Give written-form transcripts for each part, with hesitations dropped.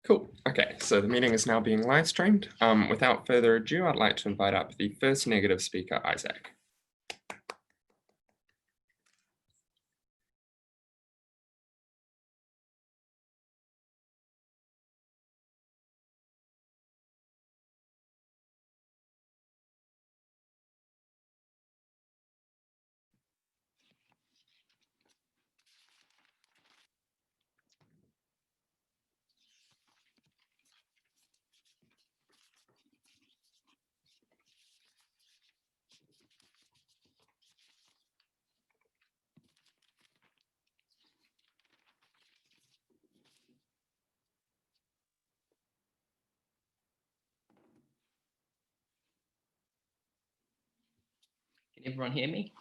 Cool. Okay, so the meeting is now being live streamed. Without further ado, I'd like to invite up the first negative speaker, Isaac. Can everyone hear me?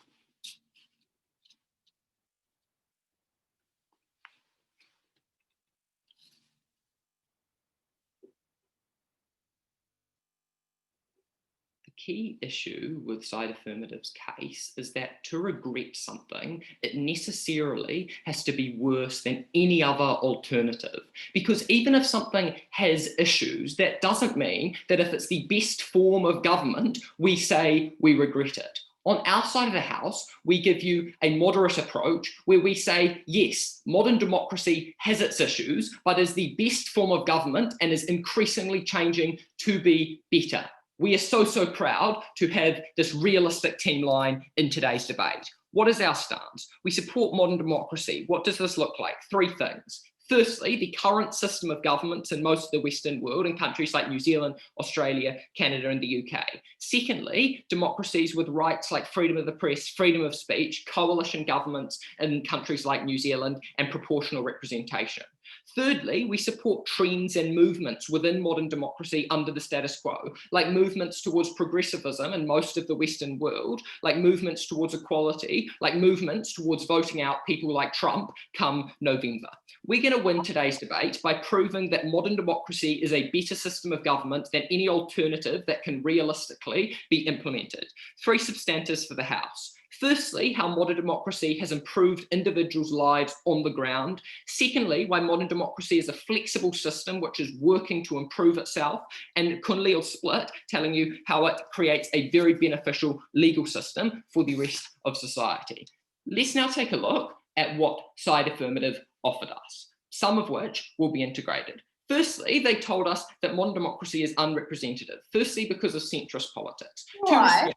The key issue with side affirmative's case is that to regret something, it necessarily has to be worse than any other alternative. Because even if something has issues, that doesn't mean that if it's the best form of government, we say we regret it. On our side of the house, we give you a moderate approach where we say, yes, modern democracy has its issues, but is the best form of government and is increasingly changing to be better. We are so proud to have this realistic team line in today's debate. What is our stance? We support modern democracy. What does this look like? Three things. Firstly, the current system of governments in most of the Western world, in countries like New Zealand, Australia, Canada, and the UK. Secondly, democracies with rights like freedom of the press, freedom of speech, coalition governments in countries like New Zealand, and proportional representation. Thirdly, we support trends and movements within modern democracy under the status quo, like movements towards progressivism in most of the Western world, like movements towards equality, like movements towards voting out people like Trump come November. We're going to win today's debate by proving that modern democracy is a better system of government than any alternative that can realistically be implemented. Three substantives for the House. Firstly, how modern democracy has improved individuals' lives on the ground. Secondly, why modern democracy is a flexible system which is working to improve itself. And Kunli will split, telling you how it creates a very beneficial legal system for the rest of society. Let's now take a look at what side affirmative offered us, some of which will be integrated. Firstly, they told us that modern democracy is unrepresentative, firstly because of centrist politics. Why?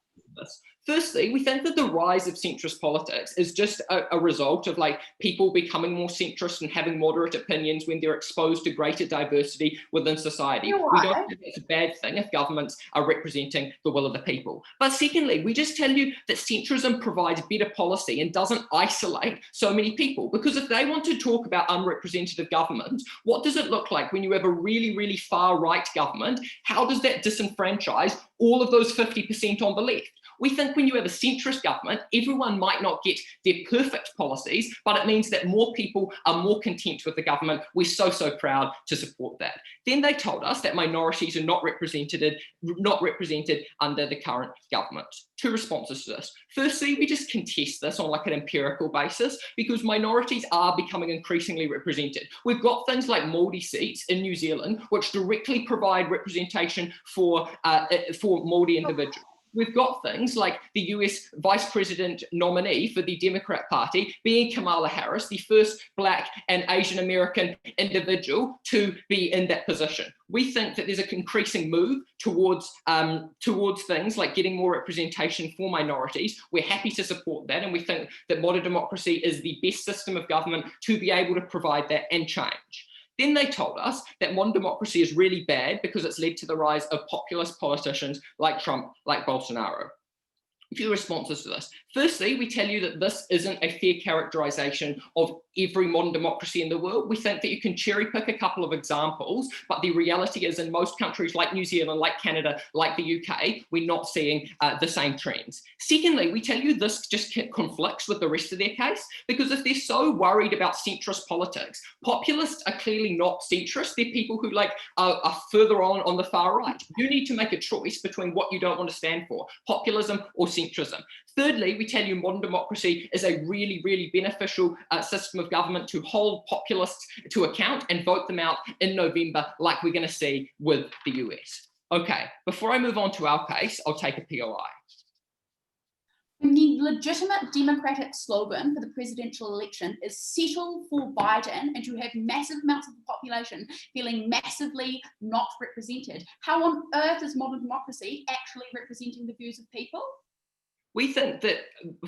Firstly, we think that the rise of centrist politics is just a result of like people becoming more centrist and having moderate opinions when they're exposed to greater diversity within society. We don't think it's a bad thing if governments are representing the will of the people. But secondly, we just tell you that centrism provides better policy and doesn't isolate so many people. Because if they want to talk about unrepresentative government, what does it look like when you have a really far right government? How does that disenfranchise all of those 50% on the left? We think when you have a centrist government, everyone might not get their perfect policies, but it means that more people are more content with the government. We're so proud to support that. Then they told us that minorities are not represented under the current government. Two responses to this. Firstly, we just contest this on like an empirical basis because minorities are becoming increasingly represented. We've got things like Māori seats in New Zealand, which directly provide representation for Māori individuals. We've got things like the US vice president nominee for the Democrat Party being Kamala Harris, the first Black and Asian American individual to be in that position. We think that there's an increasing move towards things like getting more representation for minorities. We're happy to support that, and we think that modern democracy is the best system of government to be able to provide that and change. Then they told us that modern democracy is really bad because it's led to the rise of populist politicians like Trump, like Bolsonaro. A few responses to this. Firstly, we tell you that this isn't a fair characterization of every modern democracy in the world. We think that you can cherry pick a couple of examples, but the reality is in most countries like New Zealand, like Canada, like the UK, we're not seeing the same trends. Secondly, we tell you this just conflicts with the rest of their case, because if they're so worried about centrist politics, populists are clearly not centrist. They're people who are further on the far right. You need to make a choice between what you don't want to stand for, populism or centrism. centrism. Thirdly, we tell you modern democracy is a really, really beneficial system of government to hold populists to account and vote them out in November, like we're going to see with the US. Okay, before I move on to our case, I'll take a POI. When the legitimate democratic slogan for the presidential election is settle for Biden and you have massive amounts of the population feeling massively not represented, how on earth is modern democracy actually representing the views of people? We think that,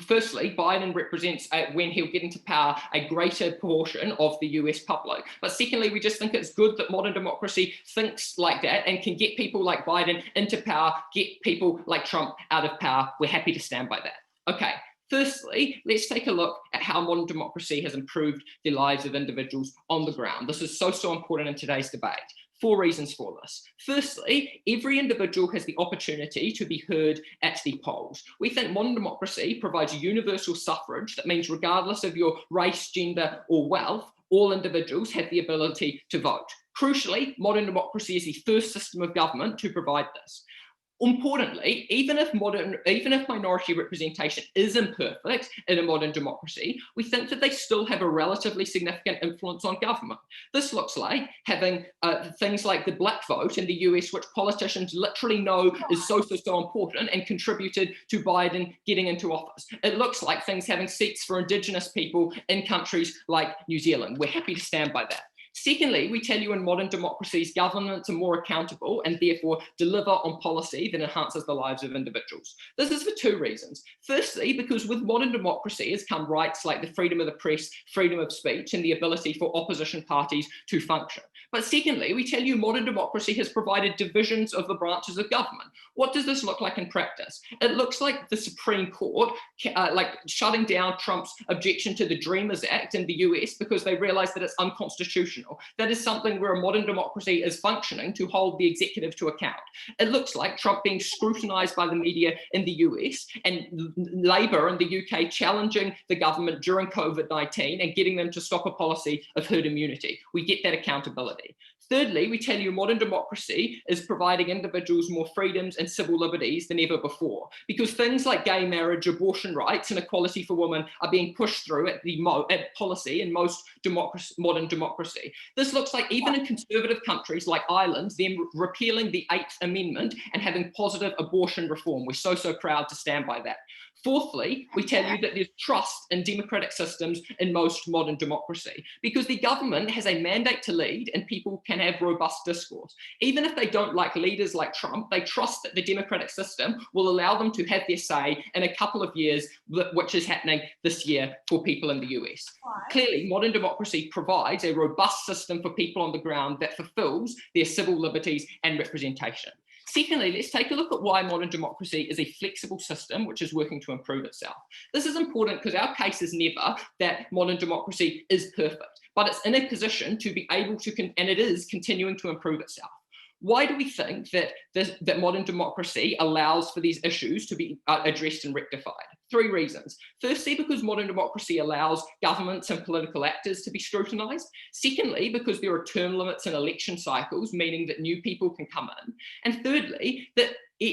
firstly, Biden represents, when he'll get into power, a greater portion of the US public. But secondly, we just think it's good that modern democracy thinks like that and can get people like Biden into power, get people like Trump out of power. We're happy to stand by that. Okay. Firstly, let's take a look at how modern democracy has improved the lives of individuals on the ground. This is so important in today's debate. 4 reasons for this. Firstly, every individual has the opportunity to be heard at the polls. We think modern democracy provides universal suffrage. That means regardless of your race, gender, or wealth, all individuals have the ability to vote. Crucially, modern democracy is the first system of government to provide this. Importantly, even if minority representation is imperfect in a modern democracy, we think that they still have a relatively significant influence on government. This looks like having things like the black vote in the US, which politicians literally know is so important and contributed to Biden getting into office. It looks like things having seats for Indigenous people in countries like New Zealand. We're happy to stand by that. Secondly, we tell you in modern democracies, governments are more accountable and therefore deliver on policy that enhances the lives of individuals. This is for 2 reasons. Firstly, because with modern democracy has come rights like the freedom of the press, freedom of speech, and the ability for opposition parties to function. But secondly, we tell you modern democracy has provided divisions of the branches of government. What does this look like in practice? It looks like the Supreme Court like shutting down Trump's objection to the Dreamers Act in the US because they realized that it's unconstitutional. That is something where a modern democracy is functioning to hold the executive to account. It looks like Trump being scrutinized by the media in the US and Labour in the UK challenging the government during COVID-19 and getting them to stop a policy of herd immunity. We get that accountability. Thirdly, we tell you modern democracy is providing individuals more freedoms and civil liberties than ever before, because things like gay marriage, abortion rights, and equality for women are being pushed through at policy in most modern democracy. This looks like even in conservative countries like Ireland, them repealing the 8th Amendment and having positive abortion reform. We're so proud to stand by that. Fourthly, we tell you that there's trust in democratic systems in most modern democracy because the government has a mandate to lead and people can have robust discourse. Even if they don't like leaders like Trump, they trust that the democratic system will allow them to have their say in a couple of years, which is happening this year for people in the US. Clearly, modern democracy provides a robust system for people on the ground that fulfills their civil liberties and representation. Secondly, let's take a look at why modern democracy is a flexible system which is working to improve itself. This is important because our case is never that modern democracy is perfect, but it's in a position to be able to, and it is continuing to improve itself. Why do we think that modern democracy allows for these issues to be addressed and rectified? 3 reasons. Firstly, because modern democracy allows governments and political actors to be scrutinized. Secondly, because there are term limits in election cycles, meaning that new people can come in. And thirdly, that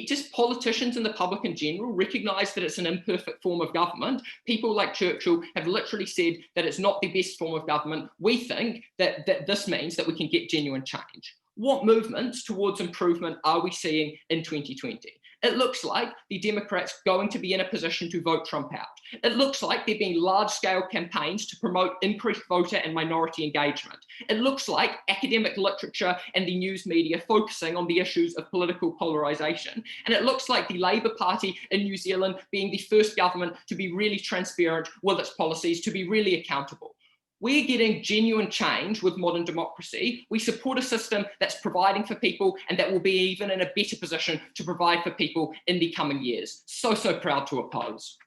just politicians and the public in general recognize that it's an imperfect form of government. People like Churchill have literally said that it's not the best form of government. We think that this means that we can get genuine change. What movements towards improvement are we seeing in 2020? It looks like the Democrats going to be in a position to vote Trump out. It looks like there being large-scale campaigns to promote increased voter and minority engagement. It looks like academic literature and the news media focusing on the issues of political polarization. And it looks like the Labour Party in New Zealand being the first government to be really transparent with its policies, to be really accountable. We're getting genuine change with modern democracy. We support a system that's providing for people and that will be even in a better position to provide for people in the coming years. So proud to oppose.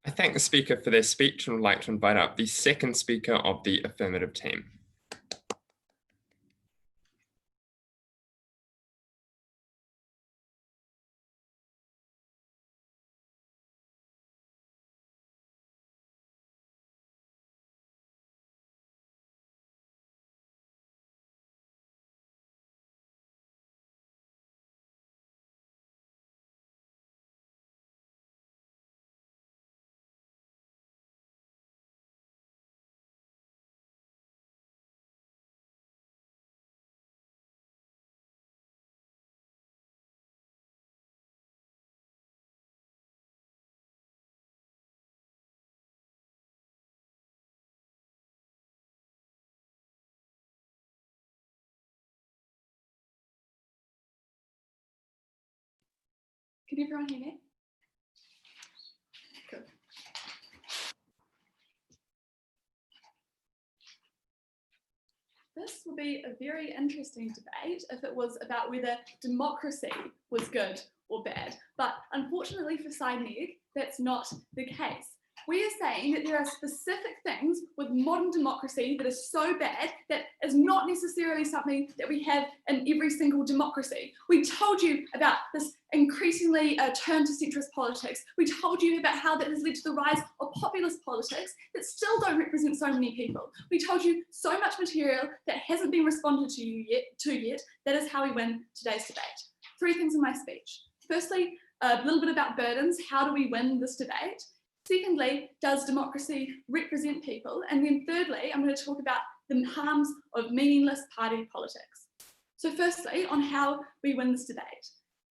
I thank the speaker for their speech and would like to invite up the second speaker of the Affirmative team. Can everyone hear me? Good. This will be a very interesting debate if it was about whether democracy was good or bad. But unfortunately for SideNeg, that's not the case. We are saying that there are specific things with modern democracy that are so bad that is not necessarily something that we have in every single democracy. We told you about this increasingly turn to centrist politics. We told you about how that has led to the rise of populist politics that still don't represent so many people. We told you so much material that hasn't been responded to yet. That is how we win today's debate. 3 things in my speech. Firstly, a little bit about burdens. How do we win this debate? Secondly, does democracy represent people? And then thirdly, I'm going to talk about the harms of meaningless party politics. So firstly, on how we win this debate.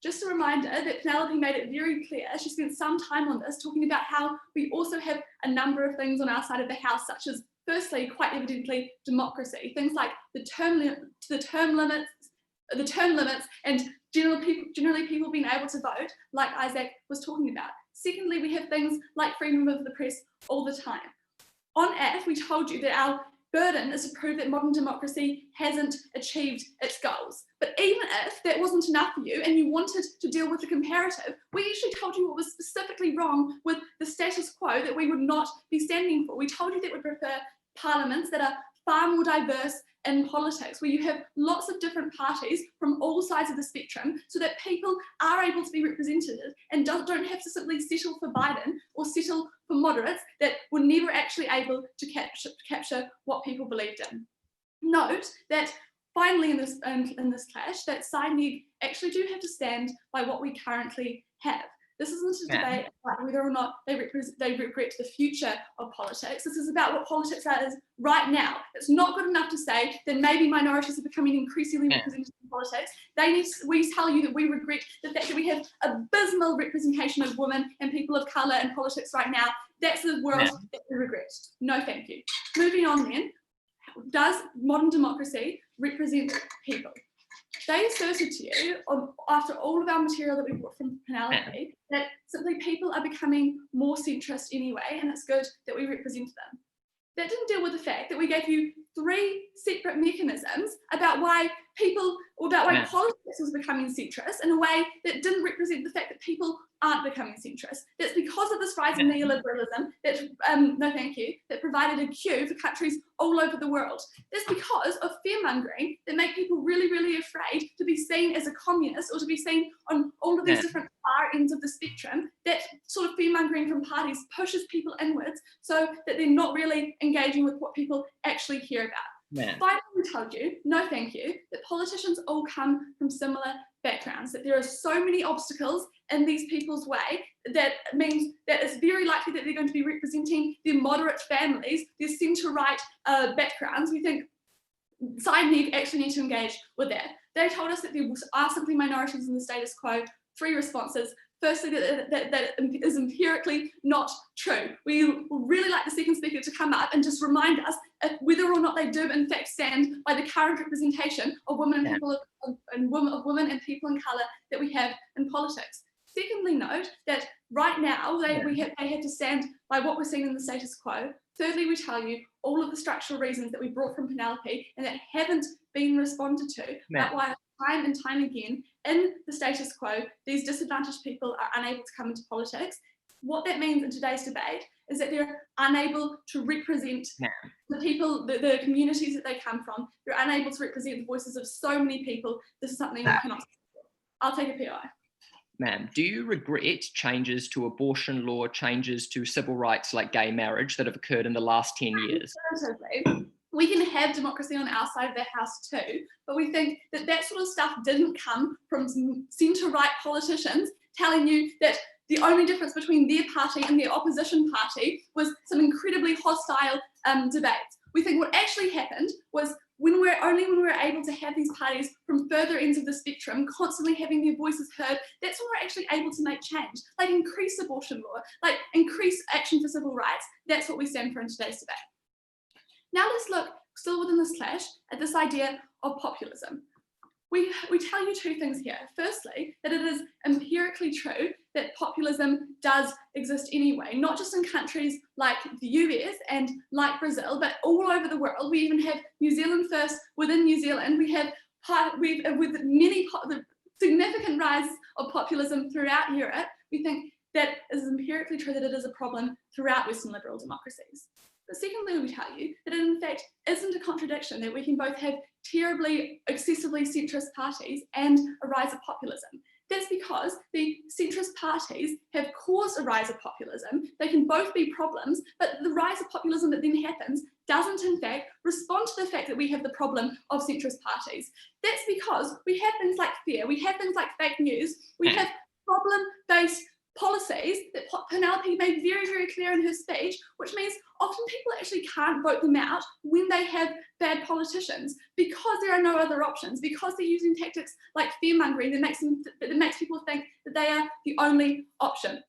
Just a reminder that Penelope made it very clear, she spent some time on this, talking about how we also have a number of things on our side of the house, such as, firstly, quite evidently, democracy. Things like the term limits and generally people being able to vote, like Isaac was talking about. Secondly, we have things like freedom of the press all the time. On AF, we told you that our burden is to prove that modern democracy hasn't achieved its goals. But even if that wasn't enough for you and you wanted to deal with the comparative, we actually told you what was specifically wrong with the status quo that we would not be standing for. We told you that we prefer parliaments that are far more diverse in politics, where you have lots of different parties from all sides of the spectrum, so that people are able to be represented and don't have to simply settle for Biden or settle for moderates that were never actually able to capture what people believed in. Note that finally in this clash, that SideNeg actually do have to stand by what we currently have. This isn't a debate about whether or not they regret the future of politics. This is about what politics is right now. It's not good enough to say that maybe minorities are becoming increasingly represented in politics. We tell you that we regret the fact that we have abysmal representation of women and people of colour in politics right now. That's the world that we regret. No, thank you. Moving on then, does modern democracy represent people? They asserted to you, after all of our material that we brought from Penelope, that simply people are becoming more centrist anyway, and it's good that we represent them. That didn't deal with the fact that we gave you 3 separate mechanisms about why politics was becoming centrist in a way that didn't represent the fact that people aren't becoming centrist. That's because of this rise in neoliberalism that, no thank you, that provided a cue for countries all over the world. That's because of fear-mongering that make people really, really afraid to be seen as a communist or to be seen on all of these different far ends of the spectrum. That sort of fear-mongering from parties pushes people inwards so that they're not really engaging with what people actually care about. Finally, we told you, no thank you, that politicians all come from similar backgrounds, that there are so many obstacles in these people's way that means that it's very likely that they're going to be representing their moderate families, their centre-right backgrounds. We think SideNeg actually need to engage with that. They told us that there are simply minorities in the status quo. 3 responses. Firstly, that is empirically not true. We would really like the second speaker to come up and just remind us whether or not they do in fact stand by the current representation of women and people of women and people in colour that we have in politics. Secondly, note that right now they have to stand by what we're seeing in the status quo. Thirdly, we tell you all of the structural reasons that we brought from Penelope and that haven't been responded to, but why time and time again in the status quo, these disadvantaged people are unable to come into politics. What that means in today's debate is that they're unable to represent the people, the communities that they come from. They're unable to represent the voices of so many people. This is something we cannot support. I'll take a PI. Ma'am, do you regret changes to abortion law, changes to civil rights like gay marriage that have occurred in the last 10 years? We can have democracy on our side of the house too, but we think that that sort of stuff didn't come from centre-right politicians telling you that the only difference between their party and their opposition party was some incredibly hostile debates. We think what actually happened was when we're able to have these parties from further ends of the spectrum constantly having their voices heard, that's when we're actually able to make change, like increase abortion law, like increase action for civil rights. That's what we stand for in today's debate. Now let's look, still within this clash, at this idea of populism. we tell you two things here. Firstly, that it is empirically true that populism does exist anyway, not just in countries like the US and like Brazil, but all over the world. We even have New Zealand First within New Zealand. We have with many the significant rise of populism throughout Europe. We think that it is empirically true that it is a problem throughout Western liberal democracies. But secondly, we tell you that it in fact isn't a contradiction, that we can both have terribly, excessively centrist parties and a rise of populism. That's because the centrist parties have caused a rise of populism. They can both be problems, but the rise of populism that then happens doesn't in fact respond to the fact that we have the problem of centrist parties. That's because we have things like fear, we have things like fake news, we have problem-based policies that Penelope made very, very clear in her speech, which means often people actually can't vote them out when they have bad politicians because there are no other options, because they're using tactics like fear-mongering that makes people think that they are the only option.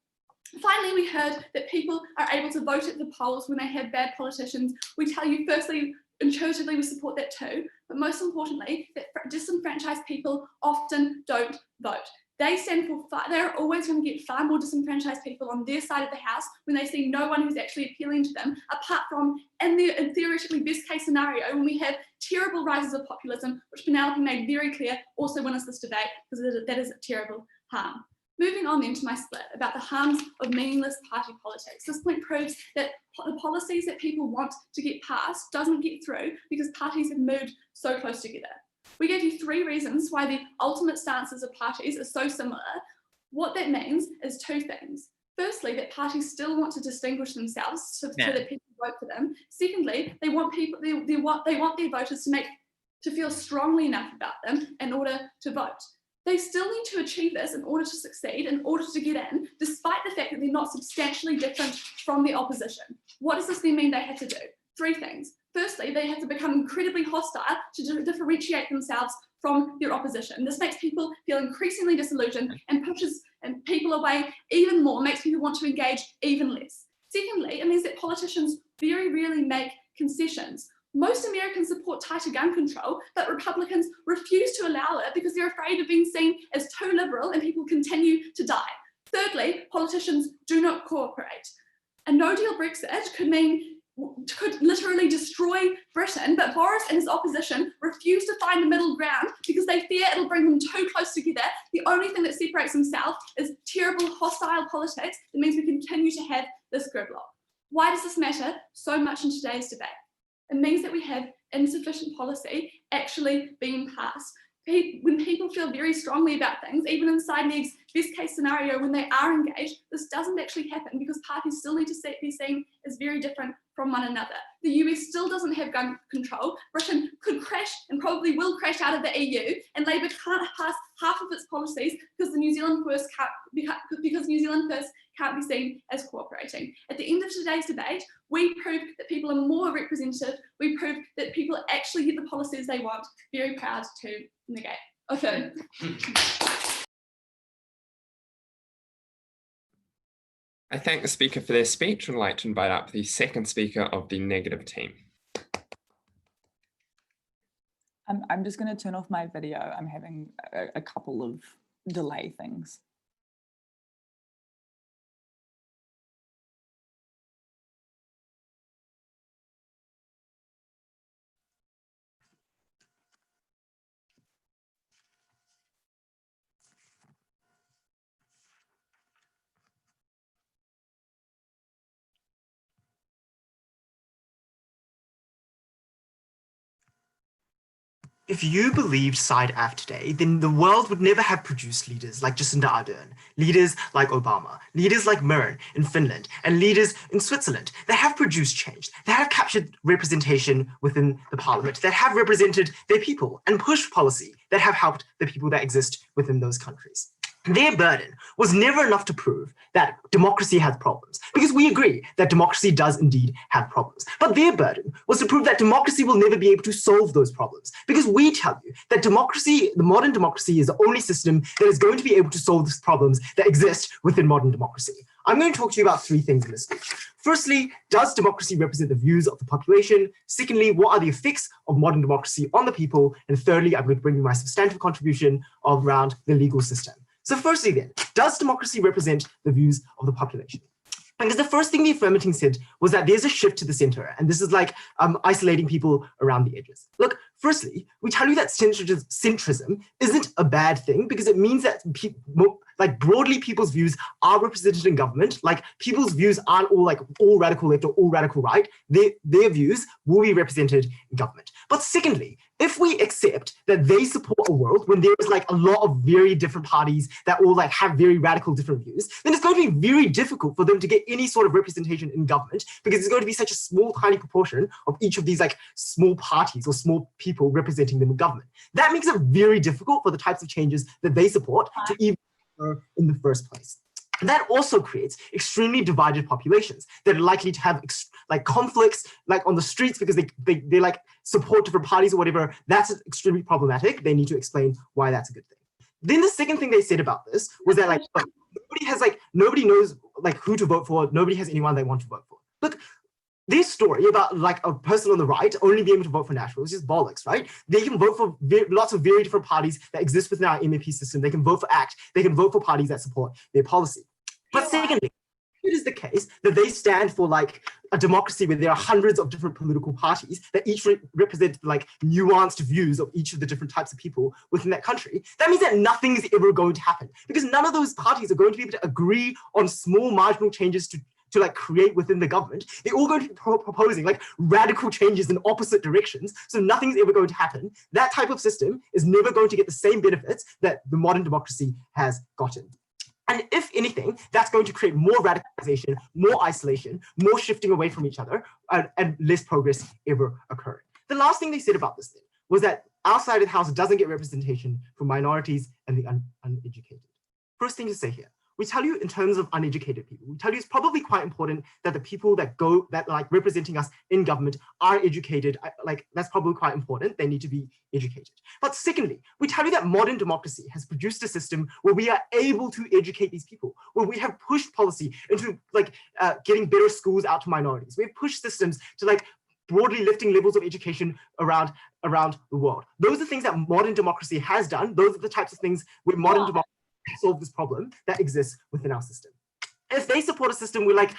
Finally, we heard that people are able to vote at the polls when they have bad politicians. We tell you, firstly, intuitively we support that too, but most importantly, that disenfranchised people often don't vote. They stand for they're always going to get far more disenfranchised people on their side of the house when they see no one who's actually appealing to them, apart from, in the theoretically best case scenario, when we have terrible rises of populism, which Penelope made very clear also won us this debate, because that is a terrible harm. Moving on then to my split about the harms of meaningless party politics. This point proves that the policies that people want to get passed doesn't get through because parties have moved so close together. We gave you 3 reasons why the ultimate stances of parties are so similar. What that means is 2 things. Firstly, that parties still want to distinguish themselves so that people vote for them. Secondly, they want people they want their voters to feel strongly enough about them in order to vote. They still need to achieve this in order to succeed, in order to get in, despite the fact that they're not substantially different from the opposition. What does this then mean they have to do? 3 things. Firstly, they have to become incredibly hostile to differentiate themselves from their opposition. This makes people feel increasingly disillusioned and pushes people away even more, makes people want to engage even less. Secondly, it means that politicians very rarely make concessions. Most Americans support tighter gun control, but Republicans refuse to allow it because they're afraid of being seen as too liberal and people continue to die. Thirdly, politicians do not cooperate. A no-deal Brexit could literally destroy Britain, but Boris and his opposition refuse to find a middle ground because they fear it'll bring them too close together. The only thing that separates themselves is terrible hostile politics that means we continue to have this gridlock. Why does this matter so much in today's debate? It means that we have insufficient policy actually being passed. When people feel very strongly about things, even inside NEG's best case scenario, when they are engaged, this doesn't actually happen because parties still need to be seen as very different from one another. The US still doesn't have gun control. Britain could crash and probably will crash out of the EU, and Labour can't pass half of its policies because New Zealand First can't be seen as cooperating. At the end of today's debate, we prove that people are more representative. We prove that people actually get the policies they want. Very proud to negate. Okay. I thank the speaker for their speech and would like to invite up the second speaker of the negative team. I'm just going to turn off my video. I'm having a couple of delay things. If you believed side F today, then the world would never have produced leaders like Jacinda Ardern, leaders like Obama, leaders like Mern in Finland, and leaders in Switzerland that have produced change, that have captured representation within the parliament, that have represented their people and pushed policy that have helped the people that exist within those countries. Their burden was never enough to prove that democracy has problems, because we agree that democracy does indeed have problems. But their burden was to prove that democracy will never be able to solve those problems, because we tell you that democracy, the modern democracy, is the only system that is going to be able to solve the problems that exist within modern democracy. I'm going to talk to you about three things in this speech. Firstly, does democracy represent the views of the population? Secondly, what are the effects of modern democracy on the people? And thirdly, I'm going to bring you my substantive contribution around the legal system. So firstly then, does democracy represent the views of the population? Because the first thing the affirmative said was that there's a shift to the center, and this is like isolating people around the edges. Look, firstly, we tell you that centrism isn't a bad thing because it means that broadly people's views are represented in government. Like people's views aren't all radical left or all radical right. Their views will be represented in government. But secondly, if we accept that they support a world when there is like a lot of very different parties that all like have very radical different views, then it's going to be very difficult for them to get any sort of representation in government because it's going to be such a small, tiny proportion of each of these like small parties or small people representing them in government. That makes it very difficult for the types of changes that they support to even occur in the first place. That also creates extremely divided populations that are likely to have conflicts like on the streets because they like support different parties or whatever. That's extremely problematic. They need to explain why that's a good thing. Then the second thing they said about this was that nobody knows like who to vote for. Nobody has anyone they want to vote for. Look, this story about like a person on the right only being able to vote for National is just bollocks, right? They can vote for lots of very different parties that exist within our MMP system. They can vote for ACT. They can vote for parties that support their policy. But secondly, it is the case that they stand for like a democracy where there are hundreds of different political parties that each represent like nuanced views of each of the different types of people within that country. That means that nothing is ever going to happen because none of those parties are going to be able to agree on small marginal changes to like create within the government. They're all going to be proposing like radical changes in opposite directions. So nothing's ever going to happen. That type of system is never going to get the same benefits that the modern democracy has gotten. And if anything, that's going to create more radicalization, more isolation, more shifting away from each other, and less progress ever occurring. The last thing they said about this thing was that our side of the house doesn't get representation for minorities and the uneducated. First thing to say here, we tell you in terms of uneducated people, we tell you it's probably quite important that the people that like representing us in government are educated. Like that's probably quite important. They need to be educated. But secondly, we tell you that modern democracy has produced a system where we are able to educate these people, where we have pushed policy into like getting better schools out to minorities. We've pushed systems to like broadly lifting levels of education around the world. Those are things that modern democracy has done. Those are the types of things where modern democracy solve this problem that exists within our system. If they support a system where like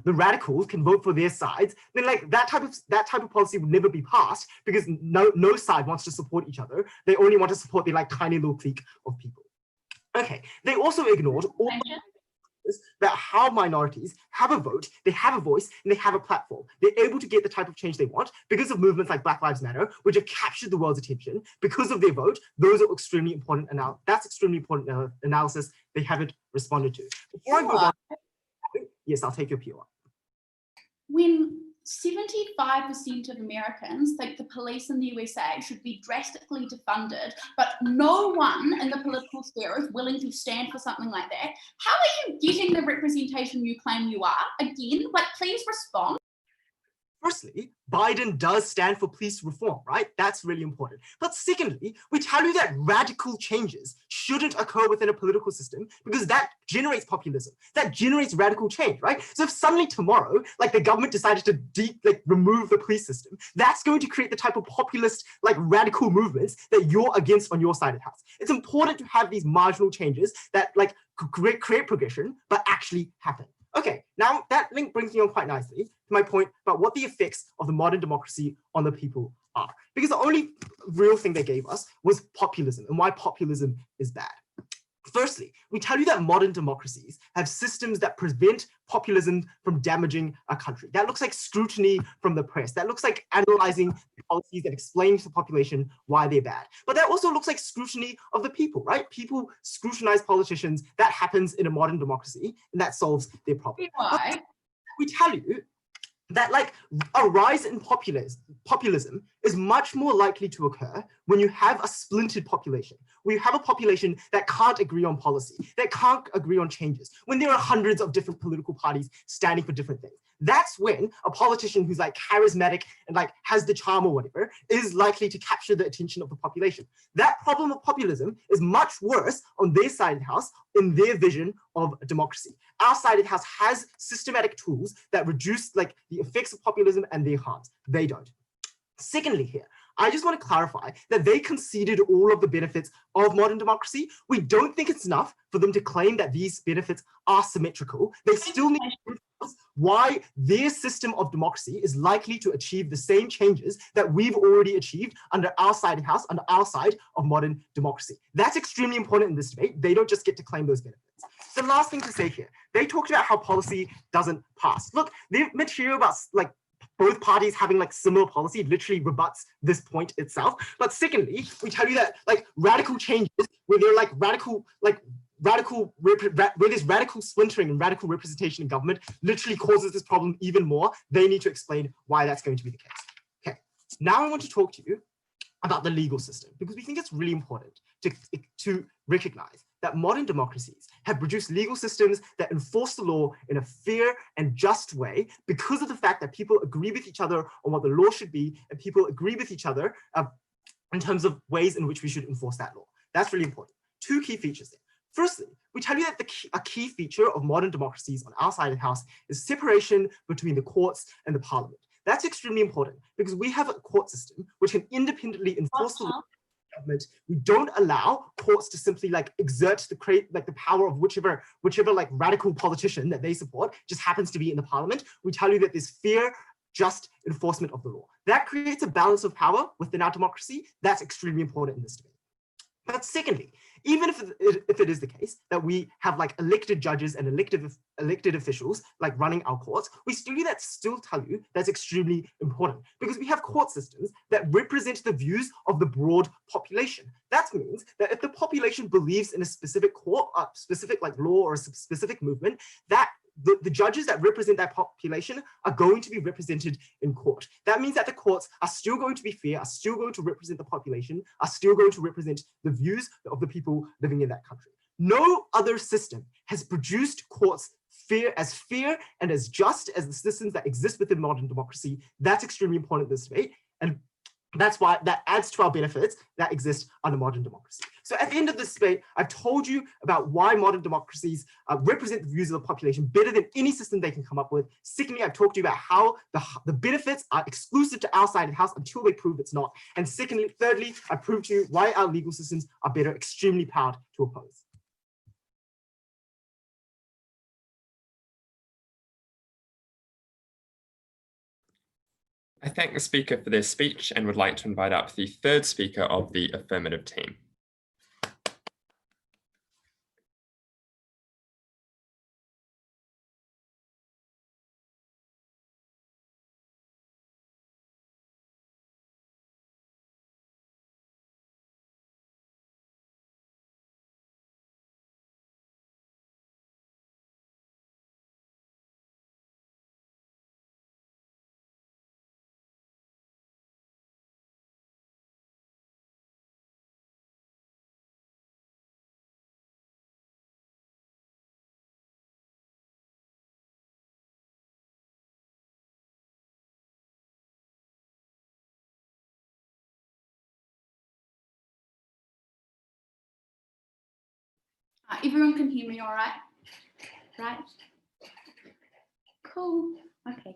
the radicals can vote for their sides, then like that type of policy would never be passed because no side wants to support each other. They only want to support their like tiny little clique of people. Okay, they also ignored all that how minorities have a vote, they have a voice, and they have a platform. They're able to get the type of change they want because of movements like Black Lives Matter, which have captured the world's attention because of their vote. Those are extremely important. That's extremely important analysis they haven't responded to. Before I move on, yes, I'll take your POI. When 75% of Americans think the police in the USA should be drastically defunded, but no one in the political sphere is willing to stand for something like that, how are you getting the representation you claim you are? Again, like, please respond. Firstly, Biden does stand for police reform, right? That's really important. But secondly, we tell you that radical changes shouldn't occur within a political system because that generates populism. That generates radical change, right? So if suddenly tomorrow, like the government decided to remove the police system, that's going to create the type of populist, like radical movements that you're against on your side of the house. It's important to have these marginal changes that like create progression, but actually happen. Okay, now that link brings me on quite nicely to my point about what the effects of the modern democracy on the people are. Because the only real thing they gave us was populism and why populism is bad. Firstly, we tell you that modern democracies have systems that prevent populism from damaging a country. That looks like scrutiny from the press. That looks like analyzing policies and explaining to the population why they're bad. But that also looks like scrutiny of the people, right? People scrutinize politicians. That happens in a modern democracy, and that solves their problem. Why? We tell you that like a rise in populism is much more likely to occur when you have a splintered population, where you have a population that can't agree on policy, that can't agree on changes, when there are hundreds of different political parties standing for different things. That's when a politician who's like charismatic and like has the charm or whatever is likely to capture the attention of the population. That problem of populism is much worse on their side of the house in their vision of democracy. Our side of the house has systematic tools that reduce like the effects of populism and their harms. They don't. Secondly here, I just want to clarify that they conceded all of the benefits of modern democracy. We don't think it's enough for them to claim that these benefits are symmetrical. They still need to prove why their system of democracy is likely to achieve the same changes that we've already achieved under our side of the house, under our side of modern democracy. That's extremely important in this debate. They don't just get to claim those benefits. The last thing to say here, they talked about how policy doesn't pass. Look, the material about like both parties having like similar policy literally rebuts this point itself. But secondly, we tell you that like radical changes where they're like where there's radical splintering and radical representation in government literally causes this problem even more. They need to explain why that's going to be the case. Okay, now I want to talk to you about the legal system, because we think it's really important to recognize that modern democracies have produced legal systems that enforce the law in a fair and just way because of the fact that people agree with each other on what the law should be, and people agree with each other in terms of ways in which we should enforce that law. That's really important. Two key features there. Firstly, we tell you that a key feature of modern democracies on our side of the house is separation between the courts and the parliament. That's extremely important because we have a court system which can independently enforce the law. Government. We don't allow courts to simply like exert the power of whichever like radical politician that they support just happens to be in the parliament. We tell you that there's fair, just enforcement of the law. That creates a balance of power within our democracy. That's extremely important in this debate. But secondly, even if it is the case that we have like elected judges and elected officials like running our courts, we still tell you that's extremely important because we have court systems that represent the views of the broad population. That means that if the population believes in a specific court, specific like law or a specific movement, that the judges that represent that population are going to be represented in court. That means that the courts are still going to be fair, are still going to represent the population, are still going to represent the views of the people living in that country. No other system has produced courts fair and as just as the systems that exist within modern democracy. That's extremely important in this debate. And that's why that adds to our benefits that exist under modern democracy. So at the end of this debate, I've told you about why modern democracies represent the views of the population better than any system they can come up with. Secondly, I've talked to you about how the benefits are exclusive to our side of the house until they prove it's not. And thirdly, I've proved to you why our legal systems are better. Extremely proud to oppose. I thank the speaker for their speech and would like to invite up the third speaker of the Affirmative team. Everyone can hear me all right? Right? Cool. Okay.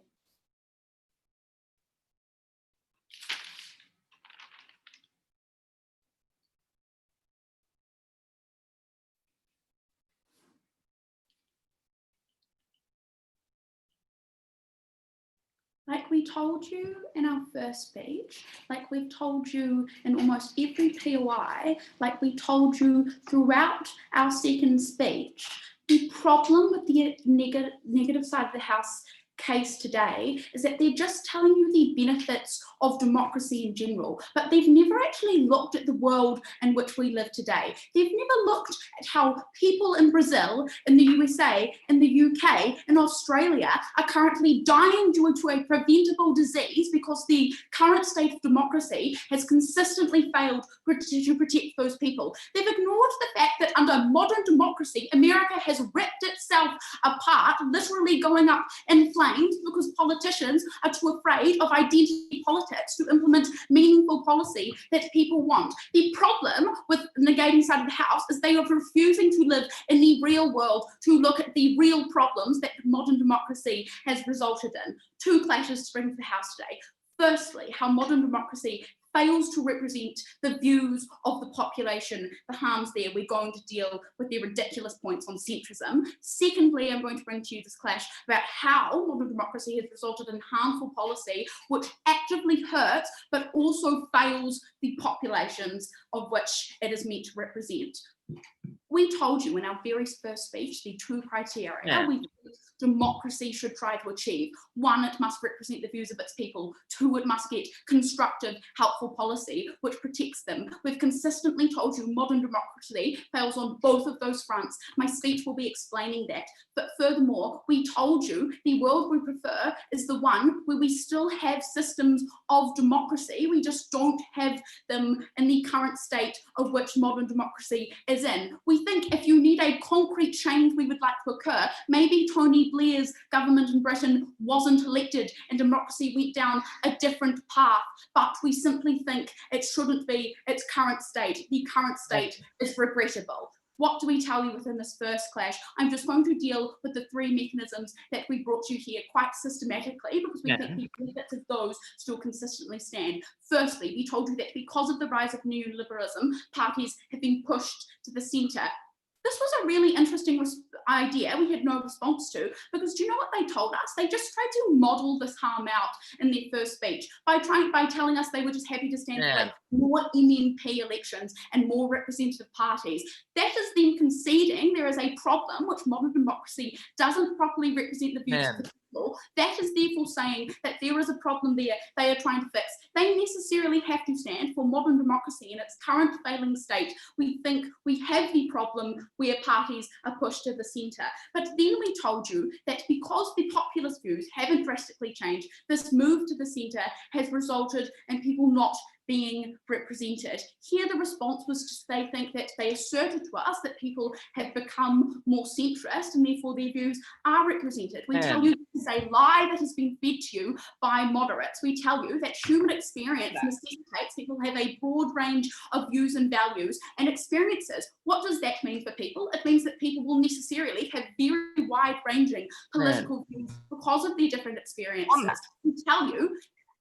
Like we told you in our first speech, like we've told you in almost every POI, like we told you throughout our second speech, the problem with the negative side of the house case today is that they're just telling you the benefits of democracy in general, but they've never actually looked at the world in which we live today. They've never looked at how people in Brazil, in the USA, in the UK, in Australia are currently dying due to a preventable disease because the current state of democracy has consistently failed to protect those people. They've ignored the fact that under modern democracy, America has ripped itself apart, literally going up in flames because politicians are too afraid of identity politics to implement meaningful policy that people want. The problem with the negating side of the house is they are refusing to live in the real world to look at the real problems that modern democracy has resulted in. Two clashes to bring to the house today. Firstly, how modern democracy fails to represent the views of the population, the harms there. We're going to deal with their ridiculous points on centrism. Secondly, I'm going to bring to you this clash about how modern democracy has resulted in harmful policy which actively hurts but also fails the populations of which it is meant to represent. We told you in our very first speech the two criteria we democracy should try to achieve. One, it must represent the views of its people. Two, it must get constructive, helpful policy which protects them. We've consistently told you modern democracy fails on both of those fronts. My speech will be explaining that. But furthermore, we told you the world we prefer is the one where we still have systems of democracy. We just don't have them in the current state of which modern democracy is in. We think if you need a concrete change we would like to occur, maybe Tony Blair's government in Britain wasn't elected and democracy went down a different path, but we simply think it shouldn't be its current state. The current state is regrettable. What do we tell you within this first clash? I'm just going to deal with the three mechanisms that we brought you here quite systematically because we think the benefits of those still consistently stand. Firstly, we told you that because of the rise of neoliberalism, parties have been pushed to the centre. This was a really interesting idea we had no response to because do you know what they told us? They just tried to model this harm out in their first speech by telling us they were just happy to stand for like more MMP elections and more representative parties. That is them conceding there is a problem which modern democracy doesn't properly represent the views of the people. That is therefore saying that there is a problem there they are trying to fix. They necessarily have to stand for modern democracy in its current failing state. We think we have the problem where parties are pushed to the centre. But then we told you that because the populist views haven't drastically changed, this move to the centre has resulted in people not being represented. Here the response was just they think that they asserted to us that people have become more centrist and therefore their views are represented. We tell you this is a lie that has been fed to you by moderates. We tell you that human experience necessitates people have a broad range of views and values and experiences. What does that mean for people? It means that people will necessarily have very wide-ranging political views because of their different experiences. We tell you,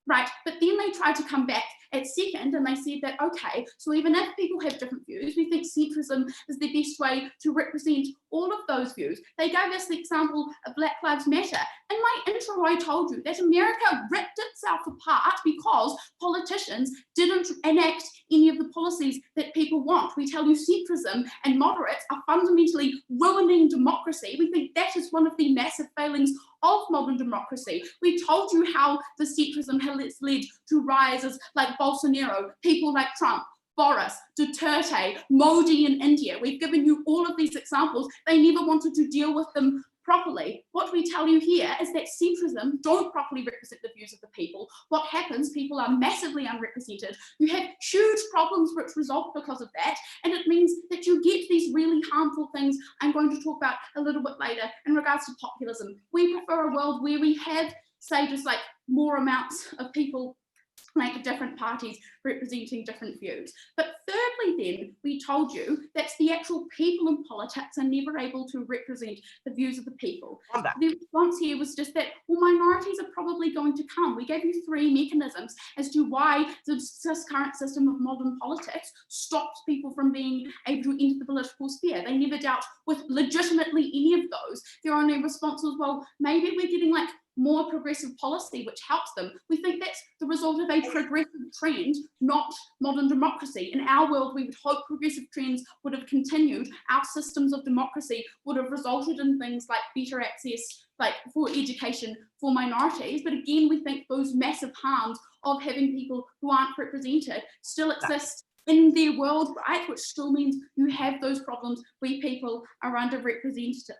right, but then they tried to come back at second and they said that, okay, so even if people have different views, we think centrism is the best way to represent all of those views. They gave us the example of Black Lives Matter. In my intro, I told you that America ripped itself apart because politicians didn't enact any of the policies that people want. We tell you centrism and moderates are fundamentally ruining democracy. We think that is one of the massive failings of modern democracy. We told you how the centrism has led to rises like Bolsonaro, people like Trump, Boris, Duterte, Modi in India. We've given you all of these examples. They never wanted to deal with them properly. What we tell you here is that centrism don't properly represent the views of the people. What happens, people are massively unrepresented. You have huge problems which result because of that, and it means that you get these really harmful things I'm going to talk about a little bit later in regards to populism. We prefer a world where we have, say, just like more amounts of people like different parties representing different views. But thirdly then, we told you that the actual people in politics are never able to represent the views of the people. The response here was just that, well, minorities are probably going to come. We gave you three mechanisms as to why this current system of modern politics stops people from being able to enter the political sphere. They never dealt with legitimately any of those. Their only response was, well, maybe we're getting like more progressive policy which helps them. We think that's the result of a progressive trend, not modern democracy. In our world, we would hope progressive trends would have continued. Our systems of democracy would have resulted in things like better access, like for education for minorities. But again, we think those massive harms of having people who aren't represented still exist in their world, right? Which still means you have those problems where people are underrepresented.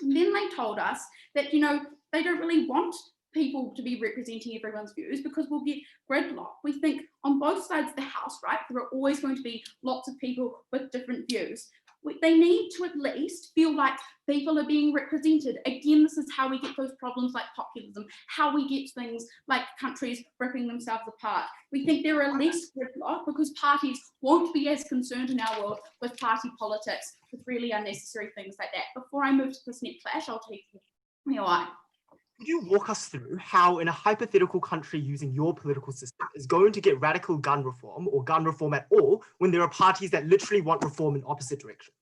And then they told us that, you know, they don't really want people to be representing everyone's views because we'll get gridlock. We think on both sides of the house, right, there are always going to be lots of people with different views. They need to at least feel like people are being represented. Again, this is how we get those problems like populism, how we get things like countries ripping themselves apart. We think there are less gridlock because parties won't be as concerned in our world with party politics, with really unnecessary things like that. Before I move to this next flash, I'll take you why. Could you walk us through how, in a hypothetical country using your political system, is going to get radical gun reform or gun reform at all when there are parties that literally want reform in opposite directions?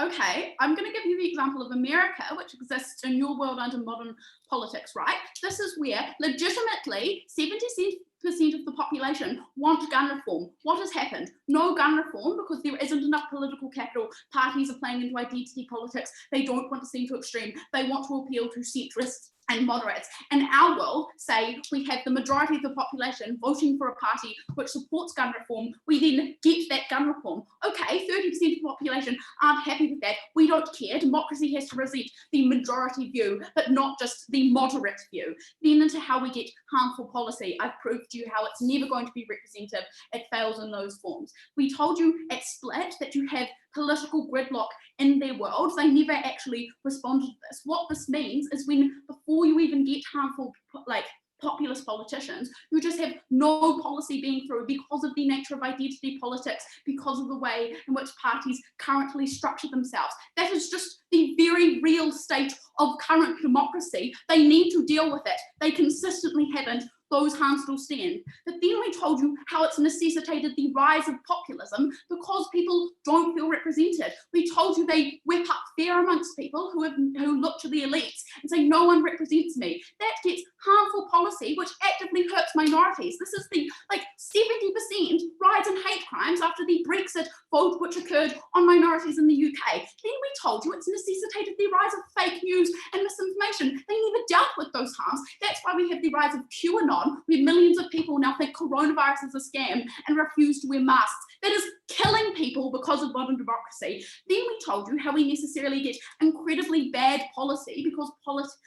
Okay, I'm going to give you the example of America, which exists in your world under modern politics, right? This is where legitimately 70% of the population want gun reform. What has happened? No gun reform because there isn't enough political capital. Parties are playing into identity politics. They don't want to seem too extreme. They want to appeal to centrists and moderates. In our world, say we have the majority of the population voting for a party which supports gun reform, we then get that gun reform. Okay, 30% of the population aren't happy with that. We don't care. Democracy has to represent the majority view, but not just the moderate view. Then into how we get harmful policy. I've proved to you how it's never going to be representative. It fails in those forms. We told you at Split that you have political gridlock in their world. They never actually responded to this. What this means is before you even get harmful, like populist politicians, you just have no policy being through because of the nature of identity politics, because of the way in which parties currently structure themselves. That is just the very real state of current democracy. They need to deal with it. They consistently haven't. Those harms still stand. But then we told you how it's necessitated the rise of populism because people don't feel represented. We told you they whip up fear amongst people who look to the elites and say, no one represents me. That gets harmful policy, which actively hurts minorities. This is the 70% rise in hate crimes after the Brexit vote, which occurred on minorities in the UK. Then we told you it's necessitated the rise of fake news and misinformation. They never dealt with those harms. That's why we have the rise of QAnon, where millions of people now think coronavirus is a scam and refuse to wear masks. That is killing people because of modern democracy. Then we told you how we necessarily get incredibly bad policy because populists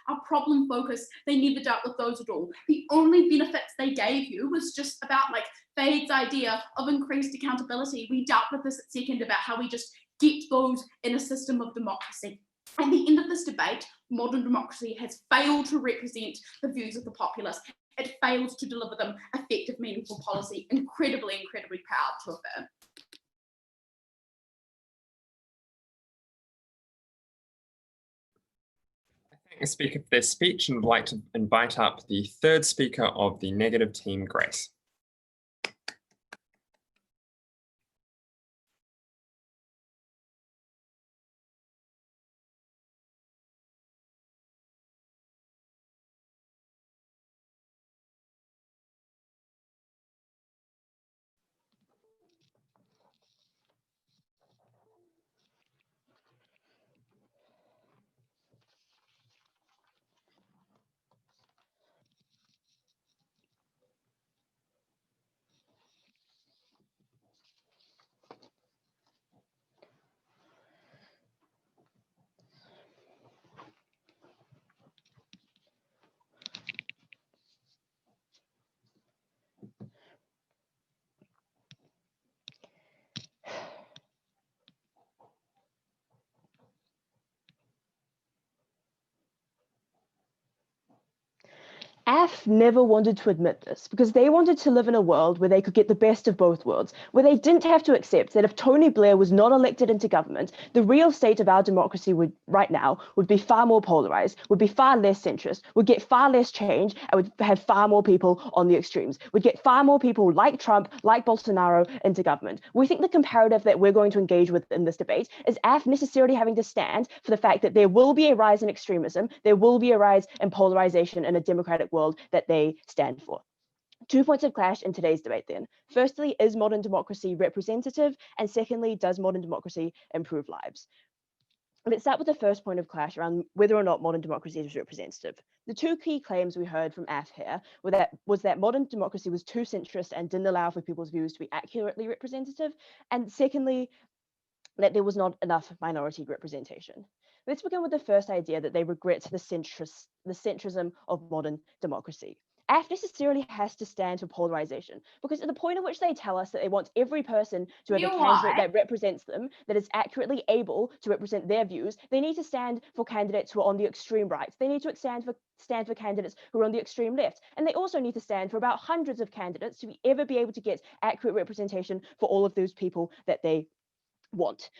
are problem focused. They never dealt with those at all. The only benefits they gave you was just about Fade's idea of increased accountability. We dealt with this at second about how we just get those in a system of democracy. At the end of this debate, modern democracy has failed to represent the views of the populace. It fails to deliver them effective, meaningful policy. Incredibly, incredibly proud to affirm. I thank the speaker for their speech and would like to invite up the third speaker of the negative team, Grace. AF never wanted to admit this because they wanted to live in a world where they could get the best of both worlds, where they didn't have to accept that if Tony Blair was not elected into government, the real state of our democracy right now would be far more polarized, would be far less centrist, would get far less change, and would have far more people on the extremes, would get far more people like Trump, like Bolsonaro into government. We think the comparative that we're going to engage with in this debate is AF necessarily having to stand for the fact that there will be a rise in extremism, there will be a rise in polarization in a democratic world that they stand for. 2 points of clash in today's debate then. Firstly, is modern democracy representative? And secondly, does modern democracy improve lives? Let's start with the first point of clash around whether or not modern democracy is representative. The two key claims we heard from AF here was that modern democracy was too centrist and didn't allow for people's views to be accurately representative. And secondly, that there was not enough minority representation. Let's begin with the first idea that they regret the centrism of modern democracy. AF necessarily has to stand for polarization because at the point at which they tell us that they want every person to have a candidate that represents them, that is accurately able to represent their views, they need to stand for candidates who are on the extreme right. They need to stand for candidates who are on the extreme left. And they also need to stand for about hundreds of candidates to ever be able to get accurate representation for all of those people that they want.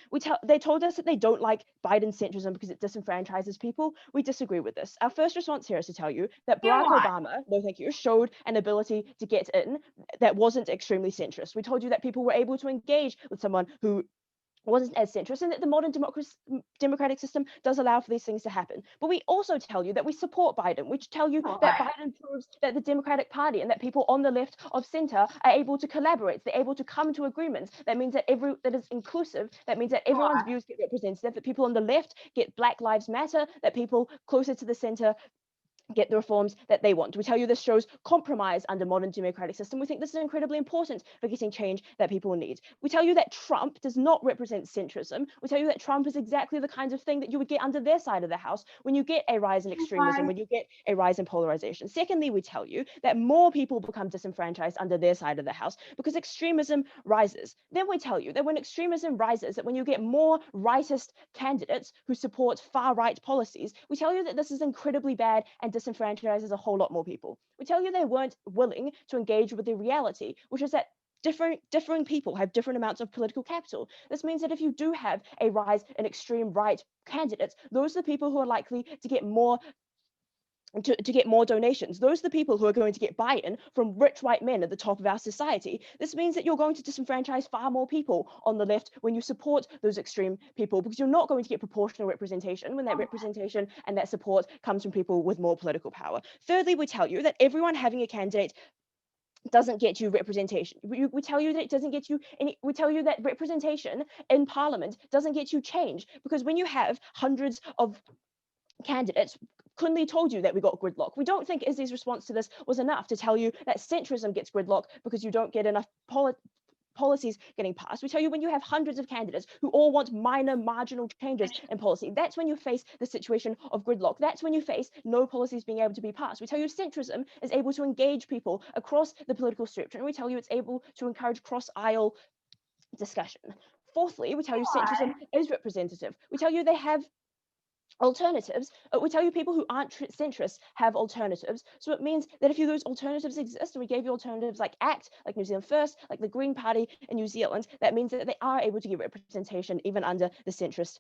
They told us that they don't like Biden centrism because it disenfranchises people. We disagree with this. Our first response here is to tell you that Barack Obama, no thank you, showed an ability to get in that wasn't extremely centrist. We told you that people were able to engage with someone who wasn't as centrist, and that the modern democratic system does allow for these things to happen. But we also tell you that we support Biden. We tell you that Biden proves that the Democratic Party and that people on the left of center are able to collaborate. They're able to come to agreements. That means that that is inclusive. That means that everyone's views get represented. That people on the left get Black Lives Matter. That people closer to the center get the reforms that they want. We tell you this shows compromise under modern democratic system. We think this is incredibly important for getting change that people need. We tell you that Trump does not represent centrism. We tell you that Trump is exactly the kind of thing that you would get under their side of the house when you get a rise in extremism, when you get a rise in polarization. Secondly, we tell you that more people become disenfranchised under their side of the house because extremism rises. Then we tell you that when extremism rises, that when you get more rightist candidates who support far-right policies, we tell you that this is incredibly bad and disenfranchises a whole lot more people. We tell you they weren't willing to engage with the reality, which is that differing people have different amounts of political capital. This means that if you do have a rise in extreme right candidates, those are the people who are likely to get more donations. Those are the people who are going to get buy-in from rich white men at the top of our society. This means that you're going to disenfranchise far more people on the left when you support those extreme people, because you're not going to get proportional representation when that representation and that support comes from people with more political power. Thirdly, we tell you that everyone having a candidate doesn't get you representation. We tell you that it doesn't get you any, we tell you that representation in parliament doesn't get you change, because when you have hundreds of candidates, Kunle told you that we got gridlock. We don't think Izzy's response to this was enough to tell you that centrism gets gridlock because you don't get enough policies getting passed. We tell you when you have hundreds of candidates who all want minor marginal changes in policy, that's when you face the situation of gridlock. That's when you face no policies being able to be passed. We tell you centrism is able to engage people across the political spectrum, and we tell you it's able to encourage cross-aisle discussion. Fourthly, we tell you centrism is representative. We tell you they have alternatives. We tell you people who aren't centrist have alternatives. So it means that if those alternatives exist, and we gave you alternatives like ACT, like New Zealand First, like the Green Party in New Zealand, that means that they are able to get representation even under the centrist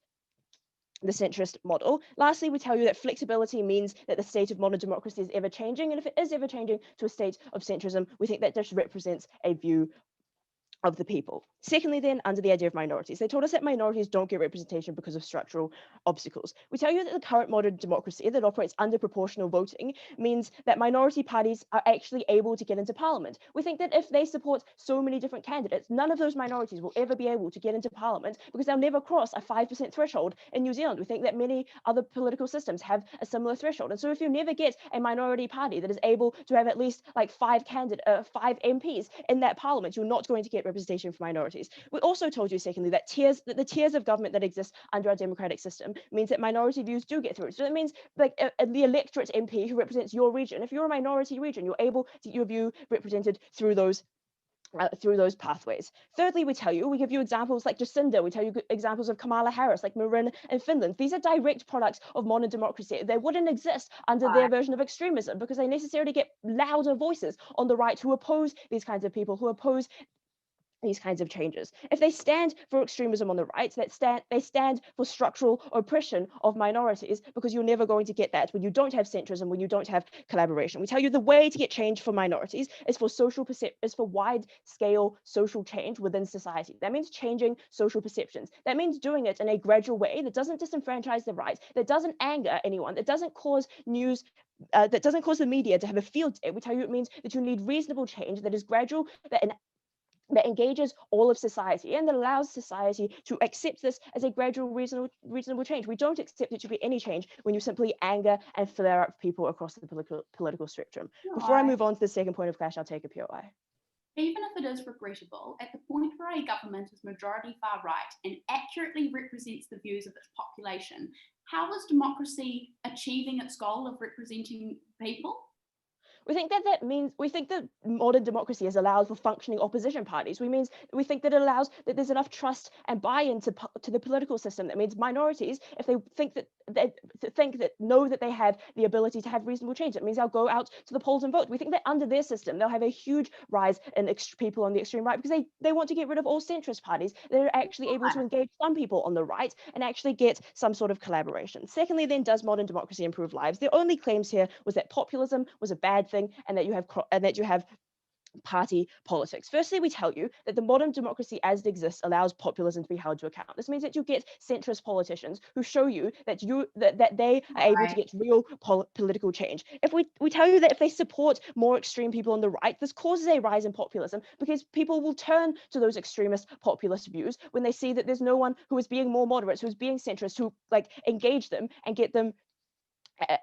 model. Lastly, we tell you that flexibility means that the state of modern democracy is ever changing, and if it is ever changing to a state of centrism, we think that this represents a view of the people. Secondly, then, under the idea of minorities, they told us that minorities don't get representation because of structural obstacles. We tell you that the current modern democracy that operates under proportional voting means that minority parties are actually able to get into parliament. We think that if they support so many different candidates, none of those minorities will ever be able to get into parliament because they'll never cross a 5% threshold in New Zealand. We think that many other political systems have a similar threshold. And so if you never get a minority party that is able to have at least like 5 MPs in that parliament, you're not going to get representation for minorities. We also told you, secondly, that the tiers of government that exist under our democratic system means that minority views do get through. So that means like the electorate MP who represents your region, if you're a minority region, you're able to get your view represented through those through those pathways. Thirdly, we give you examples like Jacinda, we tell you examples of Kamala Harris, like Marin in Finland. These are direct products of modern democracy. They wouldn't exist under their version of extremism because they necessarily get louder voices on the right who oppose these kinds of people, who oppose these kinds of changes. If they stand for extremism on the right, they stand for structural oppression of minorities, because you're never going to get that when you don't have centrism, when you don't have collaboration. We tell you the way to get change for minorities is for wide-scale social change within society. That means changing social perceptions. That means doing it in a gradual way that doesn't disenfranchise the right, that doesn't anger anyone, that doesn't cause that doesn't cause the media to have a field day. We tell you it means that you need reasonable change that is gradual, that engages all of society and that allows society to accept this as a gradual, reasonable change. We don't accept it to be any change when you simply anger and flare up people across the political spectrum. Before I move on to the second point of clash, I'll take a POI. Even if it is regrettable, at the point where a government is majority far right and accurately represents the views of its population, how is democracy achieving its goal of representing people? We think that modern democracy has allowed for functioning opposition parties. We think that it allows that there's enough trust and buy-in to the political system. That means minorities, if they know that they have the ability to have reasonable change, it means they'll go out to the polls and vote. We think that under their system, they'll have a huge rise in people on the extreme right, because they want to get rid of all centrist parties that are actually able to engage some people on the right and actually get some sort of collaboration. Secondly, then, does modern democracy improve lives? The only claims here was that populism was a bad thing and that you have party politics. Firstly, we tell you that the modern democracy as it exists allows populism to be held to account. This means that you get centrist politicians who show you that they are able to get real political change. If we tell you that if they support more extreme people on the right, this causes a rise in populism, because people will turn to those extremist populist views when they see that there's no one who is being more moderate, who is being centrist, who engage them and get them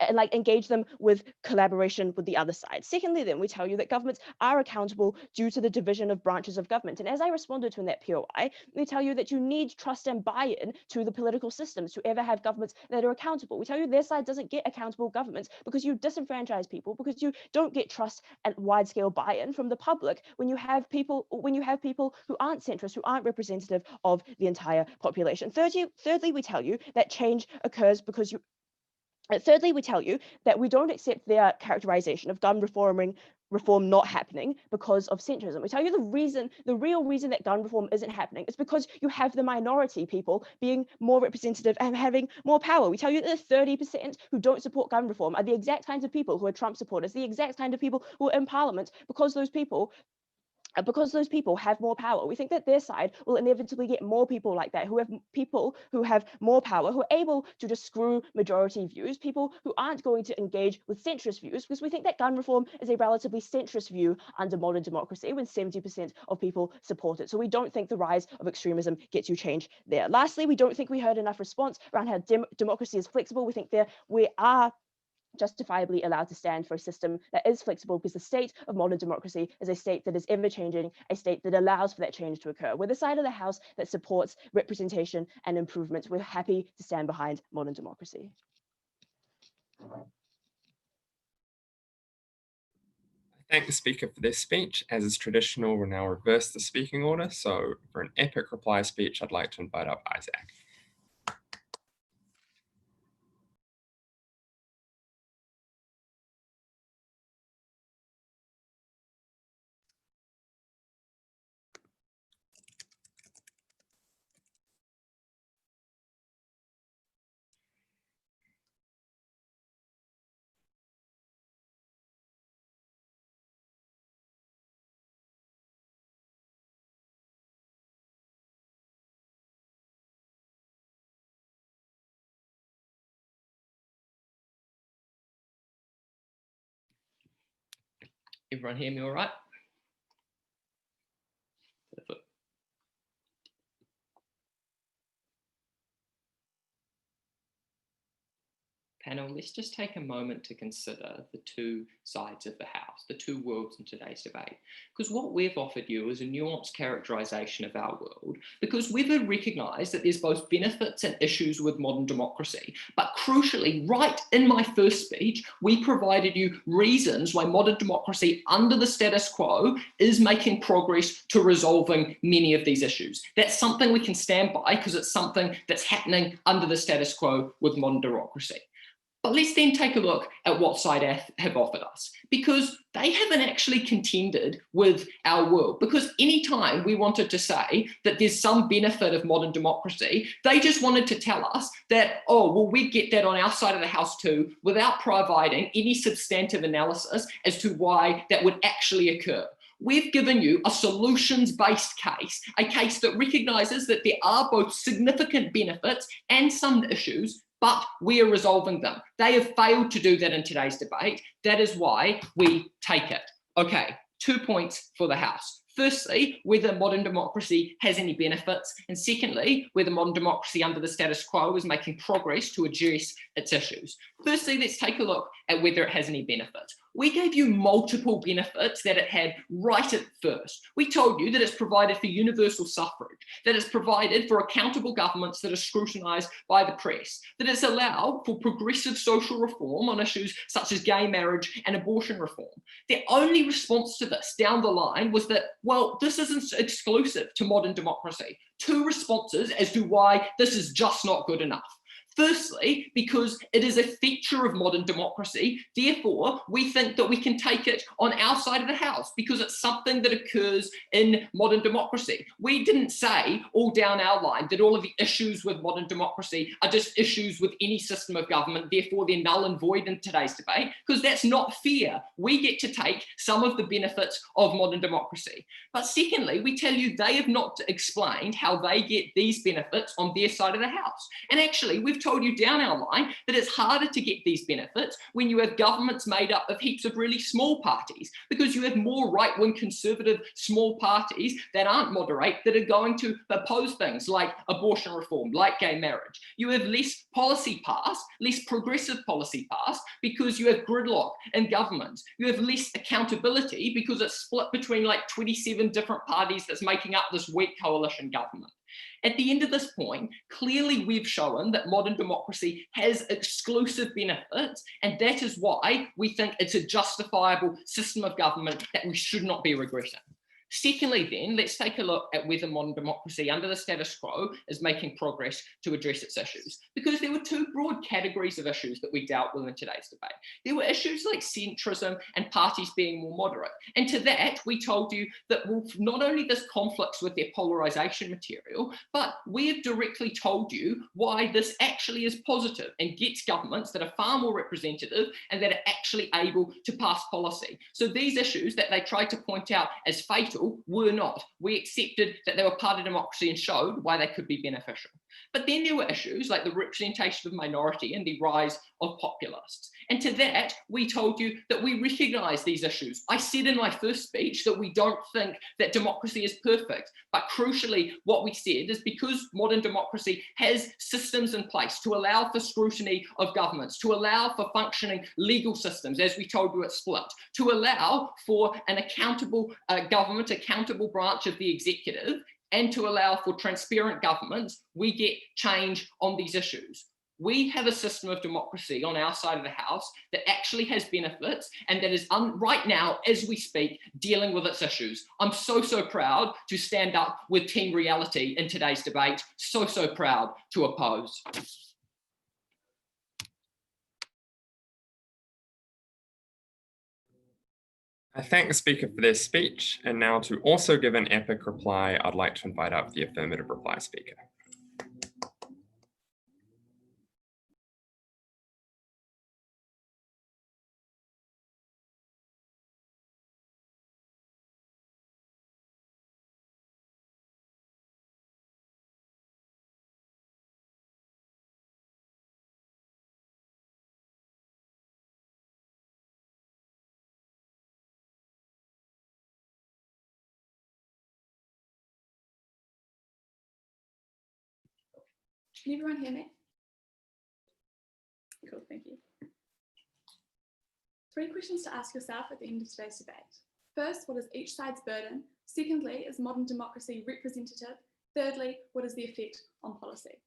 and engage them with collaboration with the other side. Secondly, then, we tell you that governments are accountable due to the division of branches of government. And as I responded to in that POI, we tell you that you need trust and buy-in to the political systems to ever have governments that are accountable. We tell you their side doesn't get accountable governments because you disenfranchise people, because you don't get trust and wide-scale buy-in from the public when you have people who aren't centrist, who aren't representative of the entire population. Thirdly, we tell you that change occurs because Thirdly, we tell you that we don't accept their characterization of gun reform not happening because of centrism. We tell you the real reason that gun reform isn't happening is because you have the minority people being more representative and having more power. We tell you that the 30% who don't support gun reform are the exact kinds of people who are Trump supporters, the exact kind of people who are in parliament, because those people have more power. We think that their side will inevitably get more people like that, who have more power, who are able to just screw majority views, people who aren't going to engage with centrist views, because we think that gun reform is a relatively centrist view under modern democracy when 70% of people support it. So we don't think the rise of extremism gets you change there. Lastly, we don't think we heard enough response around how democracy is flexible. We think we are justifiably allowed to stand for a system that is flexible, because the state of modern democracy is a state that is ever-changing, a state that allows for that change to occur. We're the side of the House that supports representation and improvement. We're happy to stand behind modern democracy. I thank the speaker for their speech. As is traditional, we'll now reverse the speaking order. So for an epic reply speech, I'd like to invite up Isaac. Everyone hear me all right? Perfect. Panel, let's just take a moment to consider the two sides of the house, the two worlds in today's debate. Because what we've offered you is a nuanced characterisation of our world, because we've recognised that there's both benefits and issues with modern democracy. But crucially, right in my first speech, we provided you reasons why modern democracy under the status quo is making progress to resolving many of these issues. That's something we can stand by because it's something that's happening under the status quo with modern democracy. But let's then take a look at what side have offered us, because they haven't actually contended with our world. Because anytime we wanted to say that there's some benefit of modern democracy, they just wanted to tell us that, oh, well, we get that on our side of the house too, without providing any substantive analysis as to why that would actually occur. We've given you a solutions-based case, a case that recognises that there are both significant benefits and some issues, but we are resolving them. They have failed to do that in today's debate. That is why we take it. Okay, 2 points for the House. Firstly, whether modern democracy has any benefits, and secondly, whether modern democracy under the status quo is making progress to address its issues. Firstly, let's take a look at whether it has any benefits. We gave you multiple benefits that it had right at first. We told you that it's provided for universal suffrage, that it's provided for accountable governments that are scrutinised by the press, that it's allowed for progressive social reform on issues such as gay marriage and abortion reform. The only response to this down the line was that, well, this isn't exclusive to modern democracy. Two responses as to why this is just not good enough. Firstly, because it is a feature of modern democracy, therefore we think that we can take it on our side of the house because it's something that occurs in modern democracy. We didn't say all down our line that all of the issues with modern democracy are just issues with any system of government, therefore they're null and void in today's debate, because that's not fair. We get to take some of the benefits of modern democracy. But secondly, we tell you they have not explained how they get these benefits on their side of the house. And actually, we've told you down our line that it's harder to get these benefits when you have governments made up of heaps of really small parties, because you have more right-wing conservative small parties that aren't moderate that are going to oppose things like abortion reform, like gay marriage. You have less policy passed, less progressive policy passed, because you have gridlock in government. You have less accountability because it's split between like 27 different parties that's making up this weak coalition government. At the end of this point, clearly we've shown that modern democracy has exclusive benefits, and that is why we think it's a justifiable system of government that we should not be regretting. Secondly, then, let's take a look at whether modern democracy under the status quo is making progress to address its issues. Because there were two broad categories of issues that we dealt with in today's debate. There were issues like centrism and parties being more moderate. And to that, we told you that not only this conflicts with their polarisation material, but we have directly told you why this actually is positive and gets governments that are far more representative and that are actually able to pass policy. So these issues that they tried to point out as fatal were not. We accepted that they were part of democracy and showed why they could be beneficial. But then there were issues like the representation of minority and the rise of populists. And to that, we told you that we recognise these issues. I said in my first speech that we don't think that democracy is perfect. But crucially, what we said is because modern democracy has systems in place to allow for scrutiny of governments, to allow for functioning legal systems, as we told you it's split, to allow for an accountable government, accountable branch of the executive, and to allow for transparent governments, we get change on these issues. We have a system of democracy on our side of the house that actually has benefits and that is right now, as we speak, dealing with its issues. I'm so proud to stand up with Team Reality in today's debate. So proud to oppose. I thank the speaker for their speech, and now to also give an epic reply, I'd like to invite up the affirmative reply speaker. Can everyone hear me? Cool. Thank you. 3 questions to ask yourself at the end of today's debate. First, what is each side's burden? Secondly, is modern democracy representative? Thirdly, what is the effect on policy?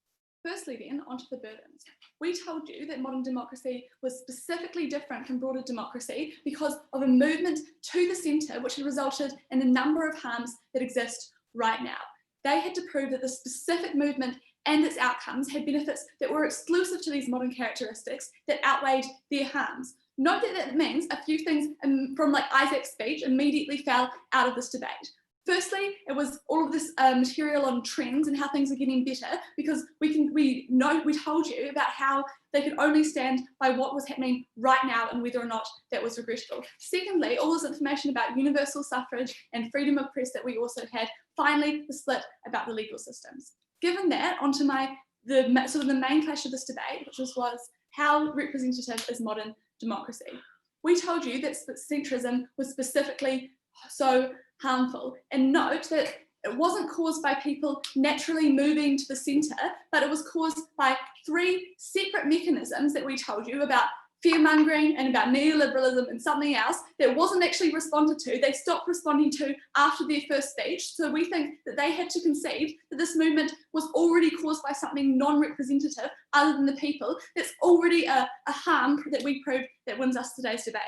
Firstly then, onto the burdens. We told you that modern democracy was specifically different from broader democracy because of a movement to the centre which had resulted in a number of harms that exist right now. They had to prove that the specific movement and its outcomes had benefits that were exclusive to these modern characteristics that outweighed their harms. Note that that means a few things from like Isaac's speech immediately fell out of this debate. Firstly, it was all of this material on trends and how things are getting better, because we told you about how they could only stand by what was happening right now and whether or not that was regrettable. Secondly, all this information about universal suffrage and freedom of press that we also had. Finally, the split about the legal systems. Given that, onto the main clash of this debate, which was how representative is modern democracy. We told you that centrism was specifically so harmful, and note that it wasn't caused by people naturally moving to the centre, but it was caused by 3 separate mechanisms that we told you about: fear-mongering and about neoliberalism and something else that wasn't actually responded to. They stopped responding to after their first speech. So we think that they had to concede that this movement was already caused by something non-representative other than the people. That's already a harm that we proved that wins us today's debate.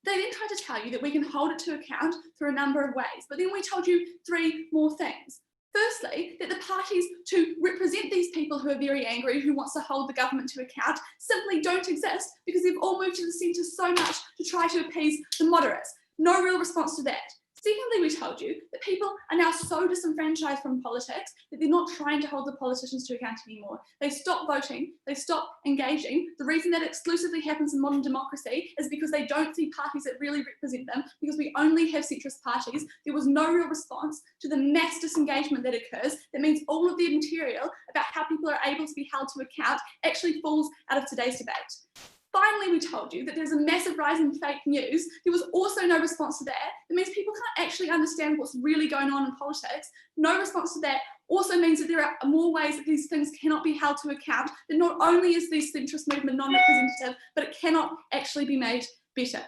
They then tried to tell you that we can hold it to account through a number of ways, but then we told you 3 more things. Firstly, that the parties to represent these people who are very angry, who wants to hold the government to account, simply don't exist because they've all moved to the centre so much to try to appease the moderates. No real response to that. Secondly, we told you that people are now so disenfranchised from politics that they're not trying to hold the politicians to account anymore. They stop voting, they stop engaging. The reason that exclusively happens in modern democracy is because they don't see parties that really represent them, because we only have centrist parties. There was no real response to the mass disengagement that occurs. That means all of the material about how people are able to be held to account actually falls out of today's debate. Finally, we told you that there's a massive rise in fake news. There was also no response to that. It means people can't actually understand what's really going on in politics. No response to that also means that there are more ways that these things cannot be held to account, that not only is this centrist movement non-representative, but it cannot actually be made better.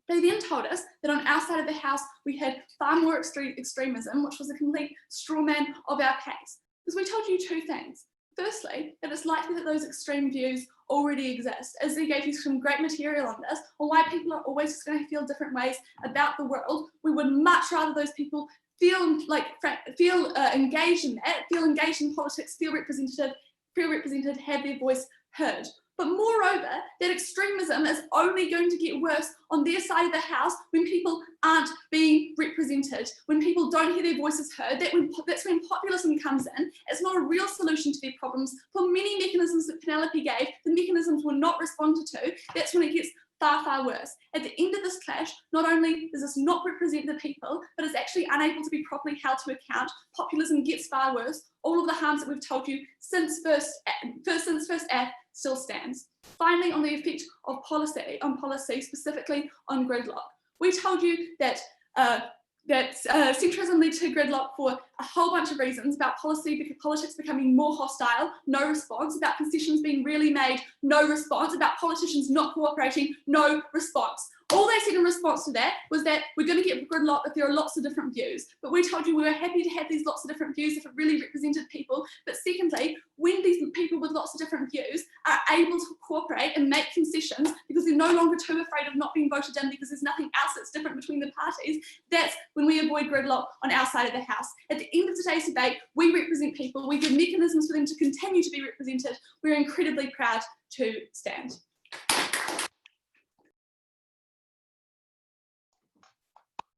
They then told us that on our side of the house, we had far more extremism, which was a complete straw man of our case. Because we told you 2 things. Firstly, that it's likely that those extreme views already exist, as they gave you some great material on this, on why people are always just going to feel different ways about the world. We would much rather those people feel engaged in that, feel engaged in politics, feel represented, have their voice heard. But moreover, that extremism is only going to get worse on their side of the house when people aren't being represented, when people don't hear their voices heard. That's when populism comes in. It's not a real solution to their problems. For many mechanisms that Penelope gave, the mechanisms were not responded to. That's when it gets far, far worse. At the end of this clash, not only does this not represent the people, but it's actually unable to be properly held to account. Populism gets far worse. All of the harms that we've told you since first act still stands. Finally, on the effect of policy, specifically on gridlock. We told you that centrism led to gridlock for a whole bunch of reasons: about politics becoming more hostile, no response; about concessions being really made, no response; about politicians not cooperating, no response. All they said in response to that was that we're going to get gridlock if there are lots of different views. But we told you we were happy to have these lots of different views if it really represented people. But secondly, when these people with lots of different views are able to cooperate and make concessions because they're no longer too afraid of not being voted in because there's nothing else that's different between the parties, that's when we avoid gridlock on our side of the house. At the end of today's debate, we represent people. We give mechanisms for them to continue to be represented. We're incredibly proud to stand.